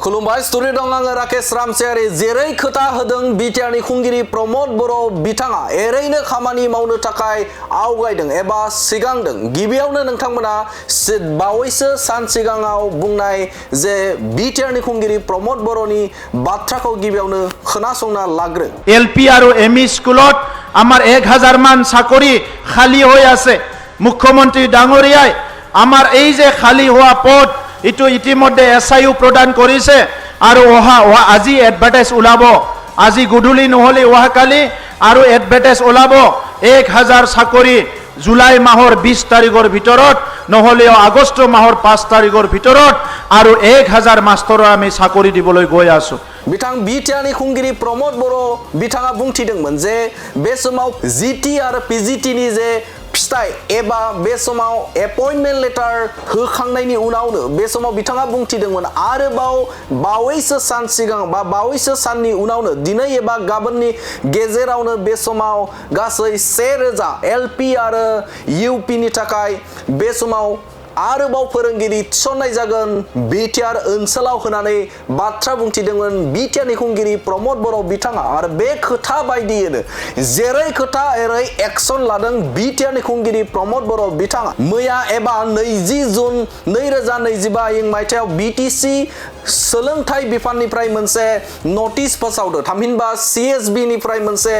खुलुमबाय स्टुडिअ दं आङो राकेश रामसियारि जेरै खोथा होदों बिटिआरनि खुंगिरि प्रमद बर' बिथाङा एरैनो खामानि मावनो थाखाय आवगायदों एबा सिगांदों। गिबियावनो नोंथांमोना बावैसो सान सिगाङाव बुंनाय जे बिटिआरनि खुंगिरि प्रमद बर'नि बाथ्राखौ गिबियावनो खोनासंना लाग्रो। एलपि आरो एमइ स्कुলত आमार 1000 मान চাকৰি খালি হৈ আছে। মুখ্যমন্ত্ৰী ডাঙৰীয়াই আমাৰ এই যে খালি হোৱা পদ इटु इतिमध्ये एसआईयु प्रदान करिसे आरो আজি एडभार्टाइज उलाब আজি गुडुली নহলে काली आरो एडभार्टाइज उलाब 1000 চাকৰি जुलाई माहर 20 तारिखर भितरत নহলে আগষ্ট माहर 5 तारिखर भितरत आरो 1000 मास्टर आमी চাকৰি दिबोलै गय आसु। बिथां बिटिआरनि खुंगिरि प्रमद बर' बिथाङा बुंथिदोंमोन जे बे समाव जिटि आरो पिजिटिनि जे फिथाइ एबा बे समाव एपइन्टमेन्ट लेटार होखांनायनि उनावनो बे समाव बिथाङा बुंथिदोंमोन आरोबाव बावैसो सान सिगां बा बावैसो साननि उनावनो दिनै एबा गाबोननि गेजेरावनो बे समाव गासै 1000 एलपि आरो इउपिनि थाखाय बे समाव आरोबाव फोरोंगिरि थिसननाय जागोन बिटिआर ओनसोलाव होनानै बाथ्रा बुंथिदोंमोन बिटिआरनि खुंगिरि प्रमद बर' बिथाङा। आरो बे खोथा बायदियैनो जेरै खोथा एरै एक्सन लादों बिटिआरनि खुंगिरि प्रमद बर' बिथाङा। मैया एबा 20 जुन 2025 मायथाइयाव बिटिसि सोलोंथाइ बिफाननिफ्राय मोनसे नटिस फोसावदों। थामहिनबा सिएसबि निफ्राय मोनसे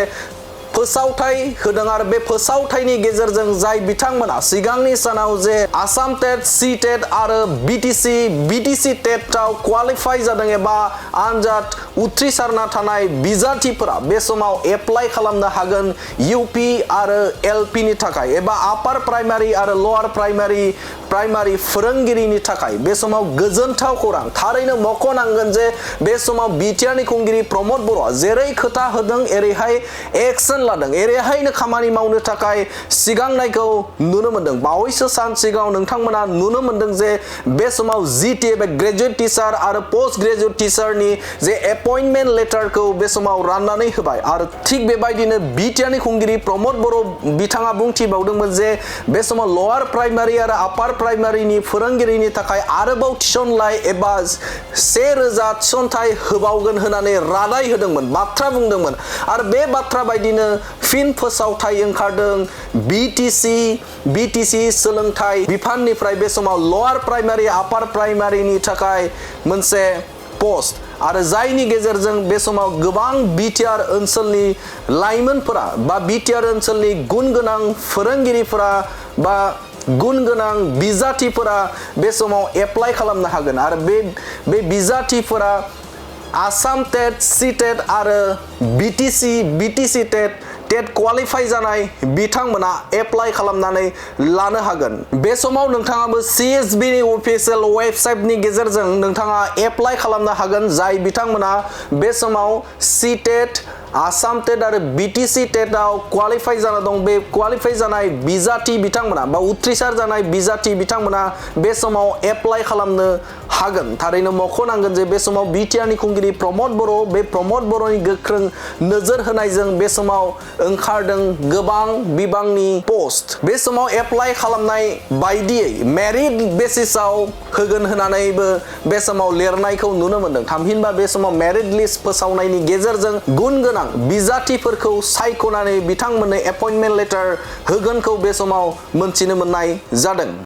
फोसावथाय होदों आरो बे फोसावथायनि गेजेरजों जाय बिथांमोना सिगांनि सानाव जे आसाम टेट सी टेट आरो बिटिसि टेटआव क्वालिफाइ जादों एबा आनजाद उथ्रिसारना थानाय बिजाथिफोरा बे समाव एप्लाइ खालामनो हागोन इउपि आरो एलपि नि थाखाय एबा आपार प्राइमारि आरो लवार प्राइमारि फोरोंगिरिनि थाखाय बे समाव गोजोनथाव खौरां। थारैनो मख'नांगोन जे बे समाव बिटिआरनि खुंगिरि प्रमद बर'आ जेरै खोथा होदों एरैहाय एक्सन लादों एरैहायनो खामानि मावनो थाखाय सिगांनायखौ नुनो मोनदों। बावैसो सान सिगाङाव नोंथांमोना नुनो मोनदों जे बे समाव जिटि एबा ग्रेजुएट टिचार आरो पोस्ट ग्रेजुएट टिचारनि जे एपइन्टमेन्ट लेटारखौ बे समाव राननानै होबाय आरो थिग बेबायदिनो बिटिआरनि खुंगिरि प्रमद बर' बिथाङा बुंथिबावदोंमोन जे बे समाव लवार प्राइमारि आरो आपार प्राइमारिनि फोरोंगिरिनि थाखाय आरोबाव थिसनलाय एबा 1000 थिसनथाइ होबावगोन होननानै रादाय होदोंमोन बाथ्रा बुंदोंमोन। आरो बे बाथ्रा बायदिनो फिन फोसावथाय ओंखारदों बिटिसि सोलोंथाइ बिफाननिफ्राय बे समाव लवार प्राइमारि आपार प्राइमारिनि थाखाय मोनसे पोस्ट आरो जायनि गेजेरजों बे समाव गोबां बिटिआर ओनसोलनि लाइमोनफोरा बा बिटिआर ओनसोलनि गुन गोनां फोरोंगिरिफोरा बा गुन गोनां बिजाथिफोरा बे समाव एप्लाइ खालामनो हागोन आरो बे बिजाथिफोरा आसाम टेट सी टेट आरो बिटिसि टेट क्वालिफाइ जानाय बिथांमोना एप्लाइ खालामनानै लानो हागोन। बे समाव नोंथाङाबो सिएसबि नि अफिसियेल वेबसाइटनि गेजेरजों नोंथाङा एप्लाइ खालामनो हागोन जाय बिथांमोना बे समाव सी टेट आसाम टेट आरो बिटिसि टेटआव क्वालिफाइ जाना दं। बे क्वालिफाइ जानाय बिजाथि बिथांमोना बा उथ्रिसार जानाय बिजाथि बिथांमोना बे समाव एप्लाइ खालामनो हागोन। थारैनो मख'नांगोन जे बे समाव बिटिआरनि खुंगिरि प्रमद बर' बे प्रमद बर'नि गोख्रों नोजोर होनायजों बे समाव ओंखारदों गोबां बिबांनि पोस्ट। बे समाव एप्लाइ खालामनाय बायदियै मेरिट बेसिसआव होगोन होननानैबो बे समाव लिरनायखौ नुनो मोनदों। थामहिनबा बे समाव मेरिट लिस्ट फोसावनायनि गेजेरजों गुन गोनां बिजाथिफोरखौ सायख'नानै बिथांमोननो एपइन्टमेन्ट लेटार होगोनखौ बे समाव मोनथिनो मोननाय जादों।